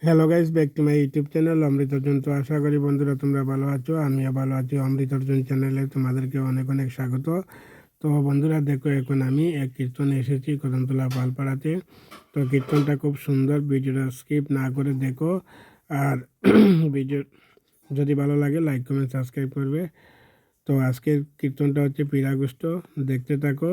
Hello guys, back to my YouTube channel Amrit Arjun. তো আশা করি বন্ধুরা তোমরা ভালো আছো, আমিও ভালো আছি। অমৃত অর্জুন চ্যানেলে তোমাদেরকে অনেক অনেক স্বাগত। তো বন্ধুরা দেখো, এখন আমি এক কীর্তনে এসেছি কদমতলা পালপাড়াতে। তো কীর্তনটা খুব সুন্দর, ভিডিওটা স্কিপ না করে দেখো। আর ভিডিও যদি ভালো লাগে লাইক কমেন্ট সাবস্ক্রাইব করবে। তো আজকের কীর্তনটা হচ্ছে পীড়াগোষ্ঠ, দেখতে থাকো।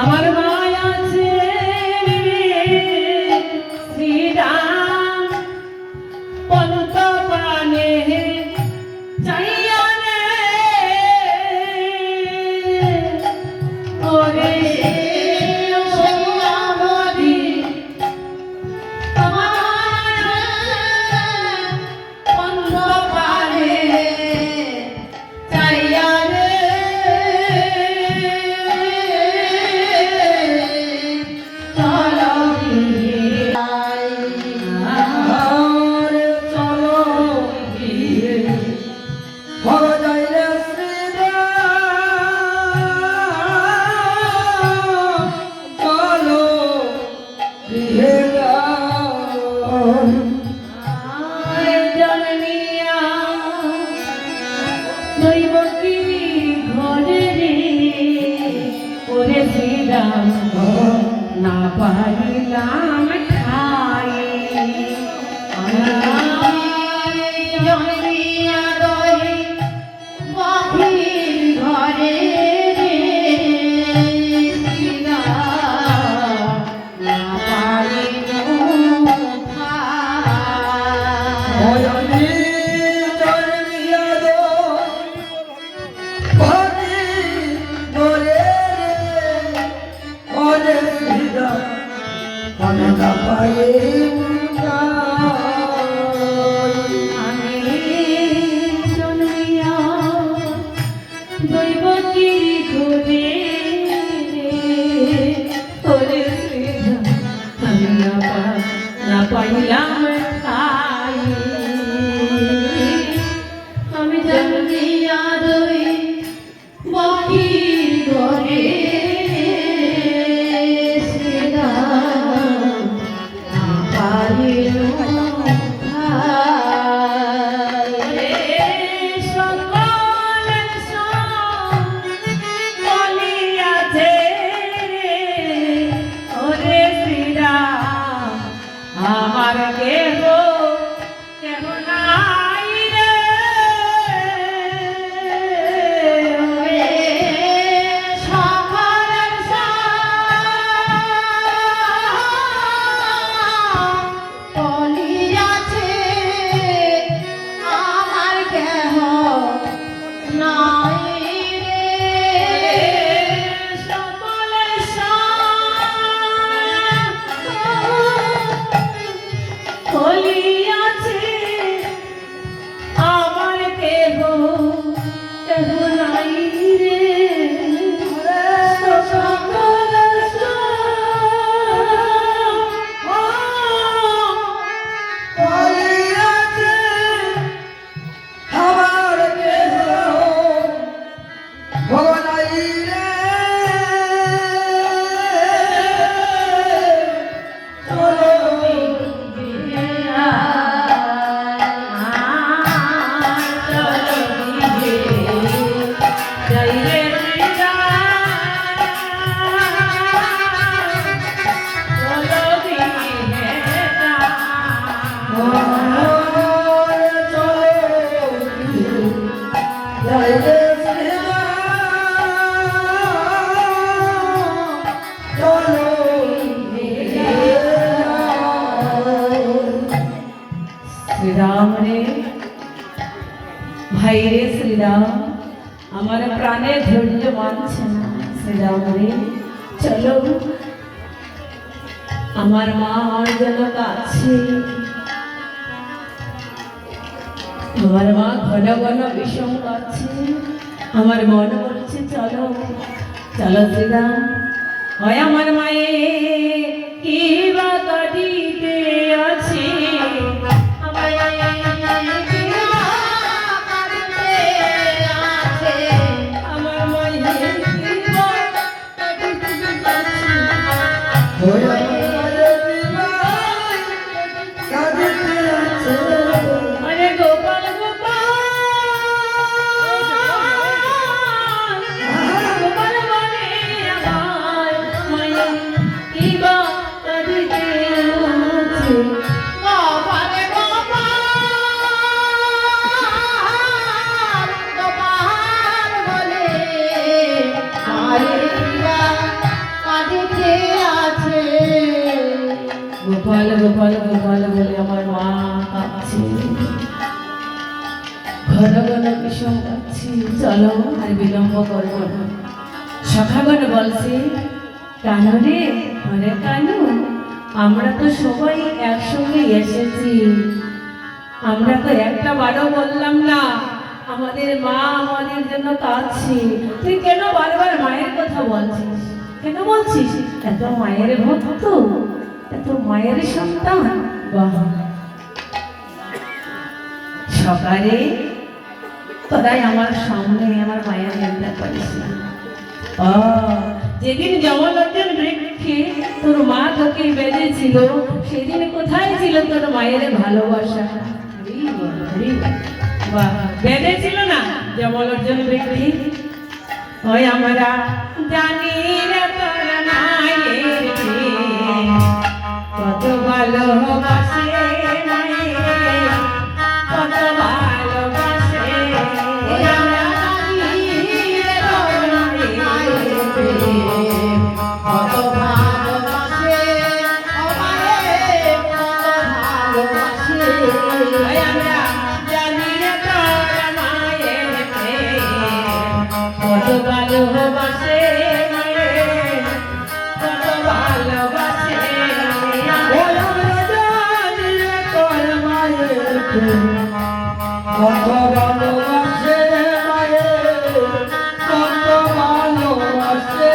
আমার মায় আছে শ্রীরাম পন্ত প্রাণে চাইয়া রে ওরে না পারিলাম খাই ঘরে Canada. হাই রে শ্রীরাম, আমার প্রাণে ধৈর্য মানছে না। শ্রীরাম রে চলো, আমার মা আমার জন্য কাছে। আমার মা ঘন ঘন বিষম কাছে, আমার মন বলছে চলো চলো শ্রীরাম। হয় আমার মায়ে কি বা কাঁদিতে আছে, আমার মায়ে কি বা কাঁদিতে আছে, আমার মায়ে কি বা কাঁদিতে আছে। আরে গোপাল গোপাল, গোপাল বলে আমার মায়া কি বা কাঁদিতে আছে। গোপাল গোপাল, গোপাল বলে মায়েরা কাঁদিতে আছে। গোপাল গোপাল গোপাল বলে আমার মা কাঁদছে, ঘন ঘন বিষম কাঁদছি। চলো আর বিলম্ব করবো না। সখাগণ বলছে কানু রে, ঘরে কানু, আমরা তো সবাই একসঙ্গে এসেছি, আমরা তো একটা বারও বললাম না আমাদের মা আমাদের জন্য কাঁদছে। তুই কেন বারবার মায়ের কথা বলছিস? কেন বলছিস? এত মায়ের ভক্ত, এত মায়ের সন্তান। বাহ, সকালে তোরাই আমার সামনে আমার মায়ের নিন্দা করিস না। ও, যেদিন জমলজ্জন বৃক্ষে তোর মা তোকে বেঁধেছিল, সেদিন কোথায় ছিল তোর মায়ের ভালোবাসা? বাহ, বেঁধেছিল না জমলজ্জন বৃক্ষে? ওই আমরা জানি রে তোর মায়ের কত ভালোবাসে, কত ভালোবাসে। আমরা জানি রে তোর মায়ের কত ভালোবাসে, ও মায়ের কত ভালোবাসে। আমরা জানি রে তোর মায়ের কত ভালোবাসে, মায়ের কত ভালোবাসে। কত ভালোবাসে মায়ের, কত ভালোবাসে।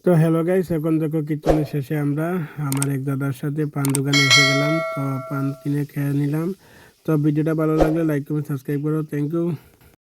তো হ্যালো গাইস, এখন দেখো কীর্তনের শেষে আমরা আমার এক দাদার সাথে পান দোকানে এসে গেলাম। তো পান কিনে খেয়ে নিলাম। তো ভিডিওটা ভালো লাগলে লাইক কমেন্ট সাবস্ক্রাইব করো। Thank you.